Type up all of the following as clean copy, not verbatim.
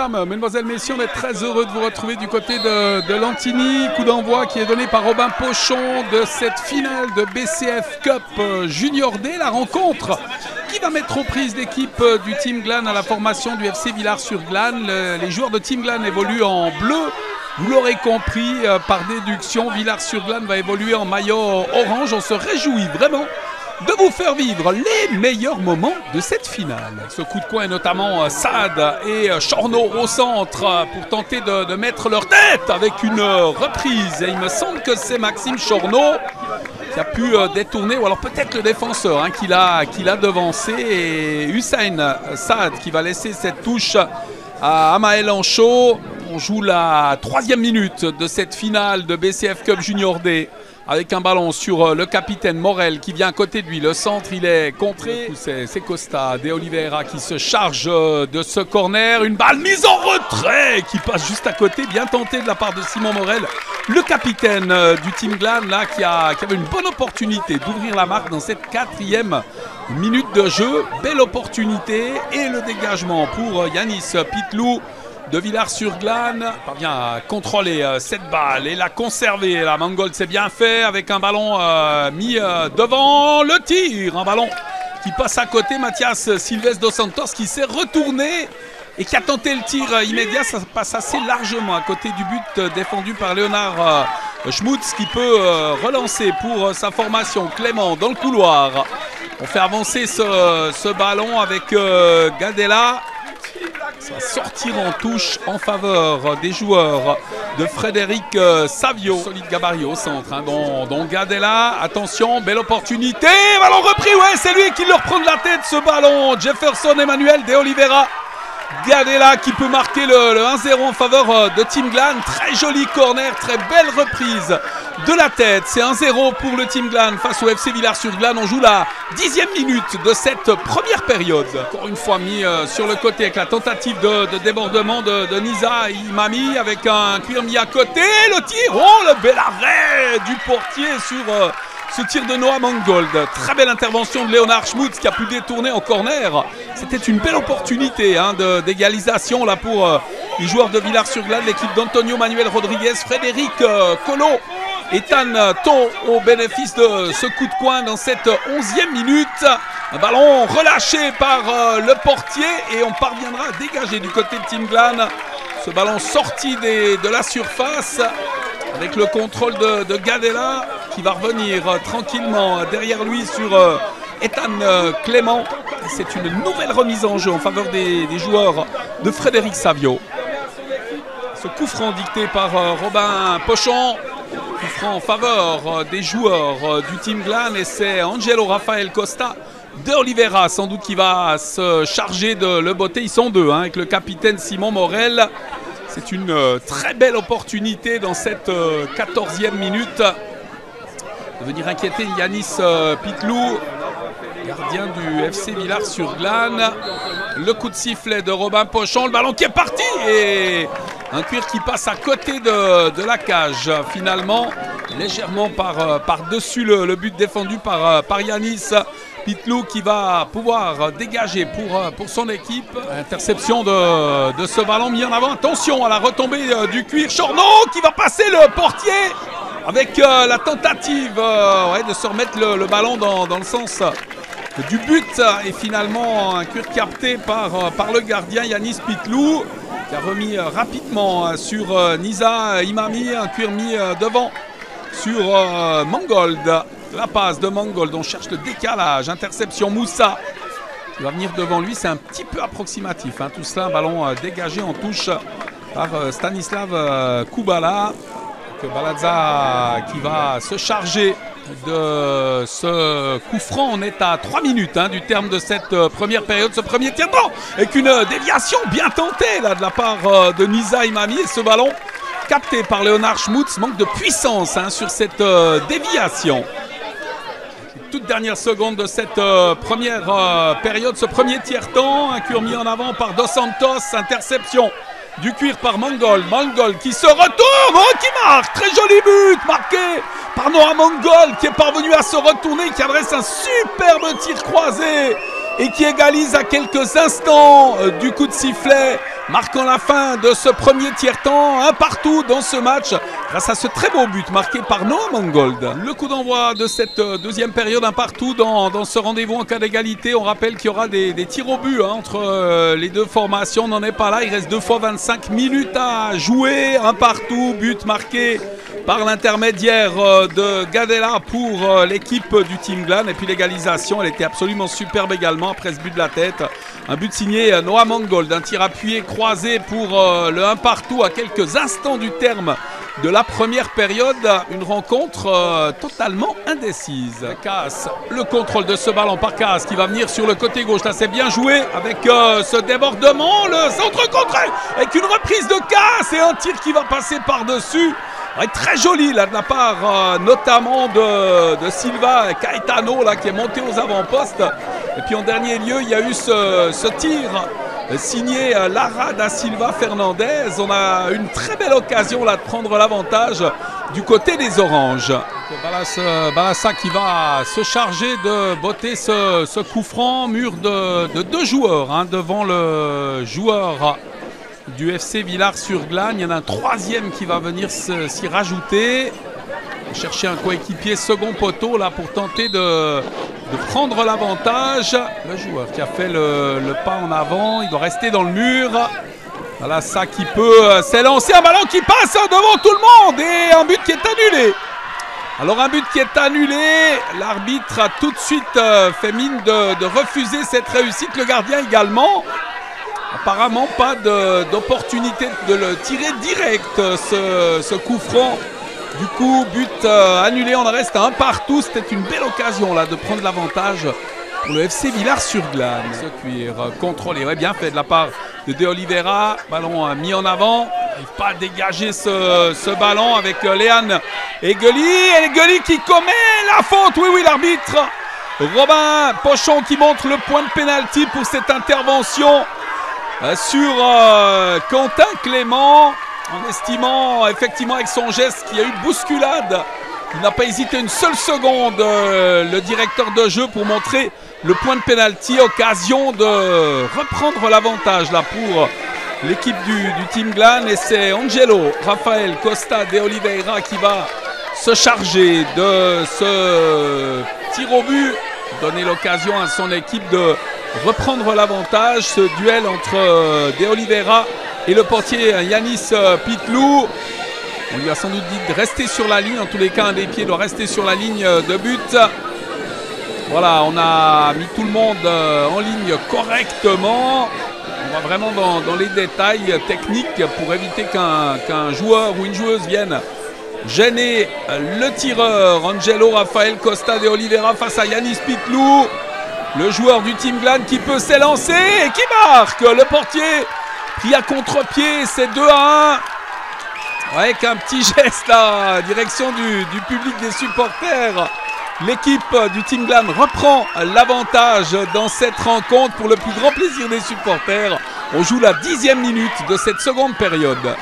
mesdames, mesdemoiselles, messieurs, on est très heureux de vous retrouver du côté de Lantigny. Coup d'envoi qui est donné par Robin Pochon de cette finale de BCF Cup Junior D. La rencontre qui va mettre aux prises l'équipe du Team Glan à la formation du FC Villars-sur-Glâne. Les joueurs de Team Glan évoluent en bleu. Vous l'aurez compris, par déduction, Villars-sur-Glâne va évoluer en maillot orange. On se réjouit vraiment de vous faire vivre les meilleurs moments de cette finale. Ce coup de coin, notamment Saad et Chorneau au centre pour tenter de mettre leur tête avec une reprise. Et il me semble que c'est Maxime Chorneau qui a pu détourner, ou alors peut-être le défenseur qui l'a devancé. Et Hussein Saad qui va laisser cette touche à Amael Anchaud. On joue la 3e minute de cette finale de BCF Cup Junior D. Avec un ballon sur le capitaine Morel qui vient à côté de lui. Le centre, il est contré. C'est Costa de Oliveira qui se charge de ce corner. Une balle mise en retrait qui passe juste à côté. Bien tenté de la part de Simon Morel. Le capitaine du Team Glan là, qui avait une bonne opportunité d'ouvrir la marque dans cette 4e minute de jeu. Belle opportunité et le dégagement pour Yanis Pitlou de Villars-sur-Glâne. Parvient à contrôler cette balle et la conserver. La Mangold s'est bien fait avec un ballon mis devant le tir. Un ballon qui passe à côté. Mathias Silvestre dos Santos qui s'est retourné et qui a tenté le tir immédiat. Ça passe assez largement à côté du but défendu par Léonard Schmutz qui peut relancer pour sa formation. Clément dans le couloir. On fait avancer ce ballon avec Gadella. Ça va sortir en touche en faveur des joueurs de Frédéric Savio. Solide gabarit au centre, dont Gadella. Attention, belle opportunité. Ballon repris, ouais, c'est lui qui le reprend de la tête ce ballon. Jefferson Emmanuel de Oliveira. Gadella qui peut marquer le 1-0 en faveur de Team Glan. Très joli corner, très belle reprise de la tête. C'est 1-0 pour le Team Glan face au FC Villars-sur-Glâne. On joue la 10e minute de cette première période. Encore une fois mis sur le côté avec la tentative de débordement de Nisa Imami avec un cuir mis à côté. Le tir, oh le bel arrêt du portier sur ce tir de Noah Mangold. Très belle intervention de Léonard Schmutz qui a pu détourner en corner. C'était une belle opportunité d'égalisation là pour les joueurs de Villars-sur-Glâne. L'équipe d'Antonio Manuel Rodriguez, Frédéric Collot et Tan To au bénéfice de ce coup de coin dans cette 11e minute. Un ballon relâché par le portier et on parviendra à dégager du côté de Team Glan. Ce ballon sorti de la surface avec le contrôle de Gadella qui va revenir tranquillement derrière lui sur Ethan Clément. C'est une nouvelle remise en jeu en faveur des joueurs de Frédéric Savio. Ce coup franc dicté par Robin Pochon. Coup franc en faveur des joueurs du Team Glan et c'est Angelo Rafael Costa de Oliveira sans doute qui va se charger de le botter. Ils sont deux avec le capitaine Simon Morel. C'est une très belle opportunité dans cette 14e minute de venir inquiéter Yanis Pitlou, gardien du FC Villars-sur-Glâne. Le coup de sifflet de Robin Pochon, le ballon qui est parti et un cuir qui passe à côté de la cage finalement, légèrement par-dessus le but défendu par Yanis Pitlou qui va pouvoir dégager pour son équipe. Interception de ce ballon mis en avant. Attention à la retombée du cuir. Chorneau qui va passer le portier avec la tentative de se remettre le ballon dans le sens du but. Et finalement un cuir capté par le gardien Yanis Pitlou qui a remis rapidement sur Nisa Imami. Un cuir mis devant sur Mangold. La passe de Mangold, on cherche le décalage. Interception Moussa qui va venir devant lui. C'est un petit peu approximatif. Tout cela, un ballon dégagé en touche par Stanislav Kubala. Baladza qui va se charger de ce coup franc. On est à 3 minutes du terme de cette première période. Ce premier tir avec une déviation bien tentée là, de la part de Nisa Imami. Et ce ballon capté par Léonard Schmutz. Manque de puissance sur cette déviation. Toute dernière seconde de cette première période, ce premier tiers-temps, un cuir mis en avant par Dos Santos, interception du cuir par Mangold. Mangold qui se retourne, qui marque, très joli but marqué par Noah Mangold qui est parvenu à se retourner, qui adresse un superbe tir croisé et qui égalise à quelques instants du coup de sifflet, marquant la fin de ce premier tiers-temps, un partout dans ce match, grâce à ce très beau but marqué par Noah Mangold. Le coup d'envoi de cette deuxième période, un partout dans ce rendez-vous en cas d'égalité. On rappelle qu'il y aura des tirs au but entre les deux formations, on n'en est pas là, il reste 2 fois 25 minutes à jouer, un partout, but marqué par l'intermédiaire de Gadela pour l'équipe du Team Glan. Et puis l'égalisation, elle était absolument superbe également après ce but de la tête. Un but signé Noah Mangold, un tir appuyé croisé pour le 1 partout à quelques instants du terme de la première période. Une rencontre totalement indécise. Casse, le contrôle de ce ballon par Casse qui va venir sur le côté gauche. Là, c'est bien joué avec ce débordement. Le centre contré avec une reprise de Casse et un tir qui va passer par-dessus. Ouais, très joli là de la part notamment de Silva Caetano là, qui est monté aux avant-postes. Et puis en dernier lieu, il y a eu ce tir signé Lara da Silva Fernandez. On a une très belle occasion là de prendre l'avantage du côté des Oranges. Balassa qui va se charger de botter ce coup franc, mur de deux joueurs devant le joueur du FC Villars-sur-Glane. Il y en a un troisième qui va venir s'y rajouter. Chercher un coéquipier second poteau là pour tenter de prendre l'avantage. Le joueur qui a fait le pas en avant, il doit rester dans le mur. Voilà ça qui peut s'élancer, un ballon qui passe devant tout le monde et un but qui est annulé. Alors un but qui est annulé, l'arbitre a tout de suite fait mine de refuser cette réussite, le gardien également. Apparemment pas d'opportunité de le tirer direct ce coup franc. Du coup, but annulé, on en reste à un partout. C'était une belle occasion là de prendre l'avantage pour le FC Villars-sur-Glane. Ce cuir contrôlé, ouais, bien fait de la part de Oliveira. Ballon mis en avant. Il n'arrive pas à dégager ce ballon avec Léane Egeli. Et Egeli qui commet la faute. Oui, l'arbitre Robin Pochon qui montre le point de pénalty pour cette intervention sur Quentin Clément. En estimant effectivement avec son geste qu'il y a eu bousculade, il n'a pas hésité une seule seconde, le directeur de jeu, pour montrer le point de pénalty. Occasion de reprendre l'avantage là pour l'équipe du Team Glan. Et c'est Angelo Rafael Costa de Oliveira qui va se charger de ce tir au but, donner l'occasion à son équipe de reprendre l'avantage. Ce duel entre De Oliveira et le portier Yanis Pitlou. On lui a sans doute dit de rester sur la ligne. En tous les cas, un des pieds doit rester sur la ligne de but. Voilà, on a mis tout le monde en ligne correctement. On va vraiment dans les détails techniques pour éviter qu'un joueur ou une joueuse vienne gêner le tireur. Angelo Rafael Costa de Oliveira face à Yanis Pitlou. Le joueur du Team Glan qui peut s'élancer et qui marque. Le portier pris à contre-pied, c'est 2-1. Avec un petit geste là, direction du public des supporters. L'équipe du Team Glan reprend l'avantage dans cette rencontre pour le plus grand plaisir des supporters. On joue la 10e minute de cette seconde période.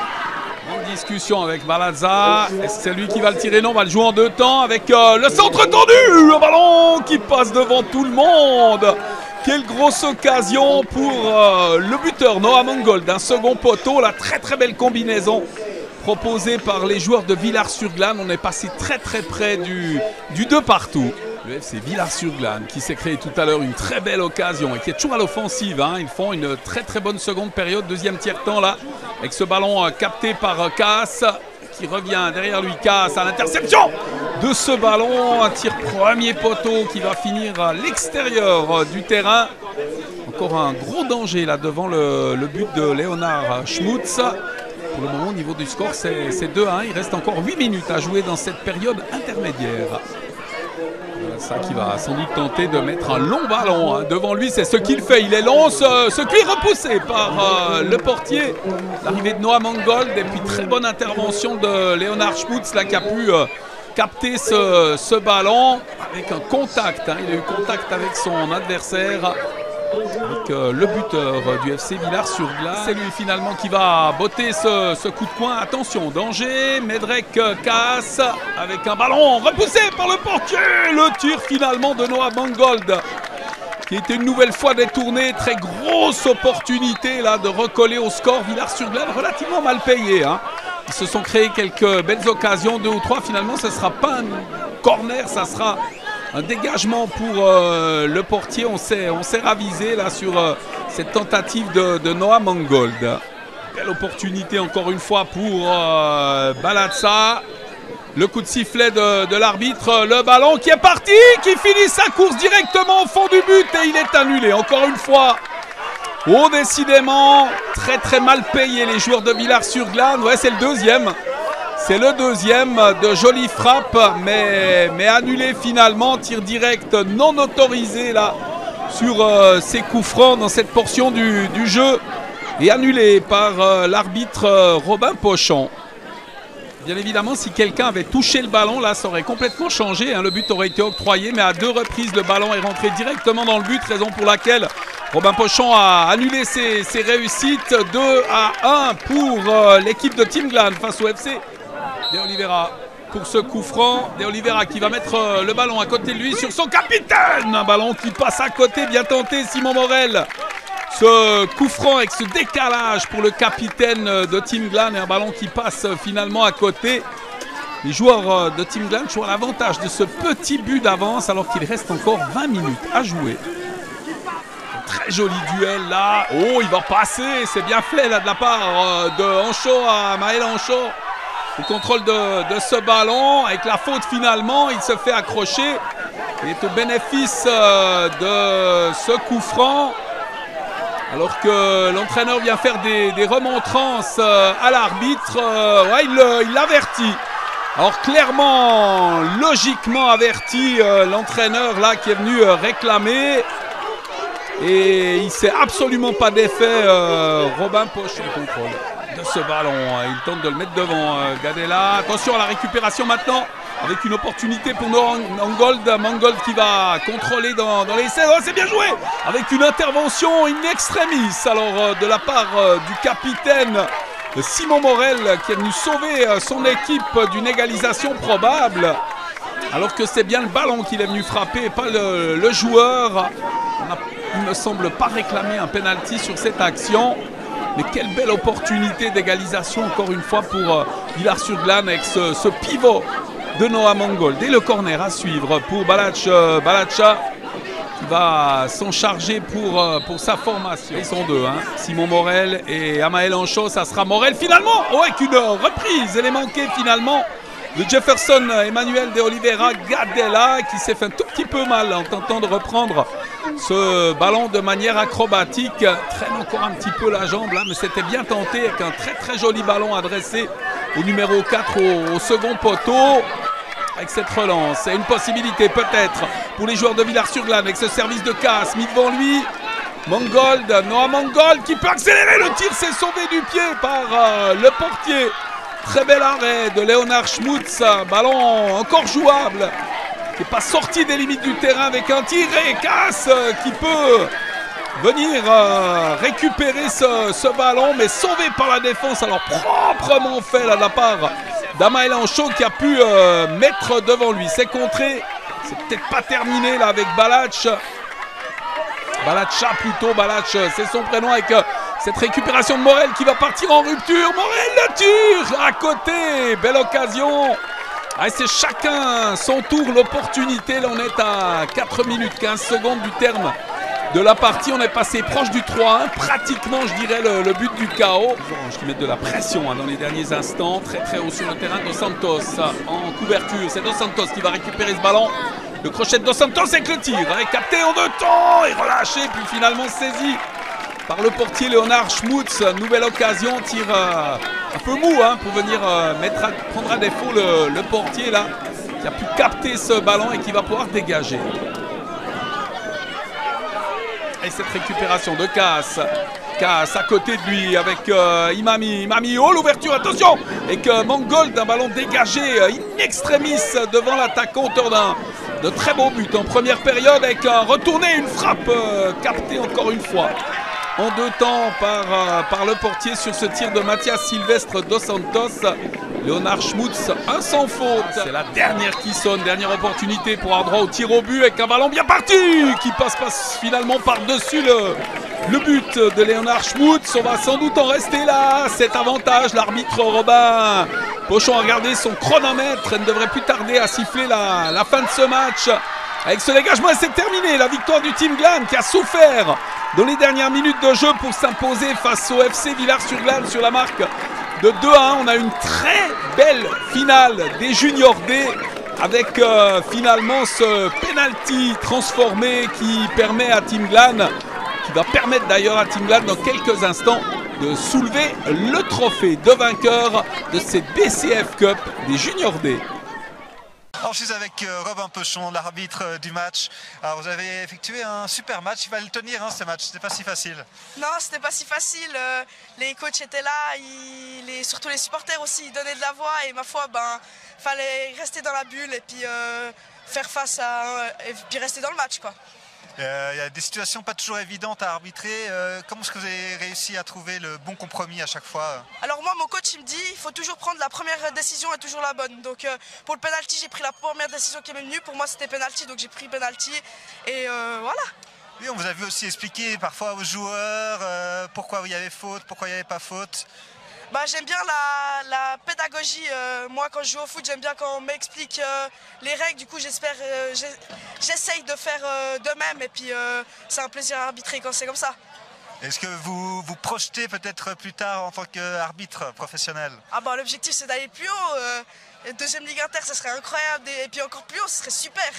En discussion avec Balazza. Est-ce que c'est lui qui va le tirer? Non, on va le jouer en deux temps avec le centre tendu. Un ballon qui passe devant tout le monde. Quelle grosse occasion pour le buteur Noah Mangold, d'un second poteau. La très belle combinaison proposée par les joueurs de Villars-sur-Glane. On est passé très près du 2 partout. Le FC Villars-sur-Glane qui s'est créé tout à l'heure une très belle occasion et qui est toujours à l'offensive. Ils font une très bonne seconde période, deuxième tiers-temps là, avec ce ballon capté par Casse qui revient derrière lui. Casse à l'interception de ce ballon, un tir premier poteau qui va finir à l'extérieur du terrain. Encore un gros danger là devant le but de Léonard Schmutz. Pour le moment, au niveau du score, c'est 2-1. Il reste encore 8 minutes à jouer dans cette période intermédiaire. Ça qui va sans doute tenter de mettre un long ballon devant lui, c'est ce qu'il fait. Il est long, ce cuir repoussé par le portier. L'arrivée de Noah Mangold et puis très bonne intervention de Léonard Schmutz là, qui a pu capter ce ballon avec un contact. Il a eu contact avec son adversaire. Avec le buteur du FC Villars-sur-Glane. C'est lui finalement qui va botter ce coup de poing. Attention, danger. Medrek casse avec un ballon repoussé par le portier. Le tir finalement de Noah Mangold qui a été une nouvelle fois détourné. Très grosse opportunité là de recoller au score. Villars-sur-Glâne relativement mal payé. Hein. Ils se sont créés quelques belles occasions, 2 ou 3. Finalement, ce ne sera pas un corner, ça sera un dégagement pour le portier. On s'est ravisé là sur cette tentative de Noah Mangold. Belle opportunité encore une fois pour Balatza. Le coup de sifflet de l'arbitre, le ballon qui est parti, qui finit sa course directement au fond du but et il est annulé encore une fois. Oh, décidément, très très mal payé les joueurs de Villars-sur-Glâne. Ouais, c'est le deuxième. C'est le deuxième, de jolies frappes, mais annulé finalement. Tir direct non autorisé là sur ces coups francs dans cette portion du jeu. Et annulé par l'arbitre Robin Pochon. Bien évidemment, si quelqu'un avait touché le ballon, là, ça aurait complètement changé. Hein. Le but aurait été octroyé, mais à 2 reprises, le ballon est rentré directement dans le but. Raison pour laquelle Robin Pochon a annulé ses réussites. 2-1 pour l'équipe de Team Glâne face au FC De Oliveira. Pour ce coup franc, De Oliveira qui va mettre le ballon à côté de lui sur son capitaine. Un ballon qui passe à côté, bien tenté, Simon Morel. Ce coup franc avec ce décalage pour le capitaine de Team Glâne et un ballon qui passe finalement à côté. Les joueurs de Team Glâne ont l'avantage de ce petit but d'avance alors qu'il reste encore 20 minutes à jouer. Un très joli duel là. Oh, il va passer, c'est bien fait là de la part de Anchaud à Maël Anchaud. Le contrôle de ce ballon avec la faute finalement, il se fait accrocher. Il est au bénéfice de ce coup franc. Alors que l'entraîneur vient faire des remontrances à l'arbitre, ouais, il l'avertit. Alors clairement, logiquement averti l'entraîneur là qui est venu réclamer. Et il ne sait absolument pas d'effet Robin Pochon au contrôle de ce ballon. Il tente de le mettre devant Gadela. Attention à la récupération maintenant. Avec une opportunité pour Mangold. Mangold qui va contrôler dans les essais. Oh, c'est bien joué. Avec une intervention in extremis. Alors de la part du capitaine Simon Morel qui est venu sauver son équipe d'une égalisation probable. Alors que c'est bien le ballon qu'il est venu frapper et pas le joueur. Il ne me semble pas réclamer un penalty sur cette action. Mais quelle belle opportunité d'égalisation encore une fois pour Villars-sur-Glâne avec ce pivot de Noah Mangold. Et le corner à suivre pour Balatza qui va s'en charger pour sa formation. Ils sont deux, hein. Simon Morel et Amael Anchaud. Ça sera Morel finalement. Oh, avec une reprise. Elle est manquée finalement de Jefferson Emmanuel De Oliveira Gadela qui s'est fait un tout petit peu mal en tentant de reprendre ce ballon de manière acrobatique. Traîne encore un petit peu la jambe là, mais c'était bien tenté avec un très très joli ballon adressé au numéro 4 au second poteau. Avec cette relance, c'est une possibilité peut-être pour les joueurs de Villars-sur-Glâne avec ce service de casse mis devant lui. Mangold, Noah Mangold qui peut accélérer le tir, c'est sauvé du pied par le portier. Très bel arrêt de Léonard Schmutz, ballon encore jouable, qui n'est pas sorti des limites du terrain avec un tir et casse qui peut venir récupérer ce ballon, mais sauvé par la défense. Alors proprement fait là de la part d'Amael Anchaud qui a pu mettre devant lui. C'est contré, c'est peut-être pas terminé là avec Balatza plutôt, Balatza c'est son prénom avec cette récupération de Morel qui va partir en rupture. Morel le tire à côté, belle occasion. Ah, c'est chacun son tour, l'opportunité. Là on est à 4 minutes 15 secondes du terme de la partie. On est passé proche du 3-1, pratiquement je dirais le but du chaos. Les Oranges qui mettent de la pression dans les derniers instants, très très haut sur le terrain. Dos Santos en couverture, c'est Dos Santos qui va récupérer ce ballon. Le crochet de Dos Santos avec le tir, capté en 2 temps et relâché, puis finalement saisi par le portier Léonard Schmutz. Nouvelle occasion, tir un peu mou pour venir prendre à défaut le portier là, qui a pu capter ce ballon et qui va pouvoir dégager. Et cette récupération de Casse à côté de lui avec Imami, oh l'ouverture, attention, et que Mangold, un ballon dégagé in extremis devant l'attaquant, auteur de très beau but en première période avec un retourné, une frappe captée encore une fois en 2 temps par le portier sur ce tir de Mathias Silvestre dos Santos. Léonard Schmutz, un sans faute. C'est la dernière qui sonne, dernière opportunité pour avoir droit au tir au but avec un ballon bien parti qui passe finalement par-dessus le but de Léonard Schmutz. On va sans doute en rester là. Cet avantage, l'arbitre Robin Pochon a regardé son chronomètre et ne devrait plus tarder à siffler la fin de ce match. Avec ce dégagement, c'est terminé. La victoire du Team Glane qui a souffert dans les dernières minutes de jeu pour s'imposer face au FC Villars-sur-Glane sur la marque de 2-1. On a une très belle finale des Juniors D avec finalement ce penalty transformé qui permet à Team Glane, qui va permettre d'ailleurs à Team Glane dans quelques instants de soulever le trophée de vainqueur de cette BCF Cup des Juniors D. Alors, je suis avec Robin Pochon, l'arbitre du match. Alors, vous avez effectué un super match. Il va le tenir, hein, ce match. C'était pas si facile. Non, c'était pas si facile. Les coachs étaient là, surtout les supporters aussi, ils donnaient de la voix. Et ma foi, fallait rester dans la bulle et puis faire face et puis rester dans le match, quoi. Il y a des situations pas toujours évidentes à arbitrer. Comment est-ce que vous avez réussi à trouver le bon compromis à chaque fois? Alors moi, mon coach, il me dit il faut toujours prendre la première décision et toujours la bonne. Donc pour le penalty, j'ai pris la première décision qui m'est venue. Pour moi, c'était penalty, donc j'ai pris penalty. Et voilà. Oui, on vous a vu aussi expliquer parfois aux joueurs pourquoi il y avait faute, pourquoi il n'y avait pas faute. J'aime bien la pédagogie. Moi, quand je joue au foot, j'aime bien quand on m'explique les règles. Du coup, j'essaye de faire de même. Et puis, c'est un plaisir à arbitrer quand c'est comme ça. Est-ce que vous vous projetez peut-être plus tard en tant qu'arbitre professionnel? L'objectif, c'est d'aller plus haut. Deuxième Ligue Inter, ça serait incroyable. Et puis encore plus haut, ce serait super.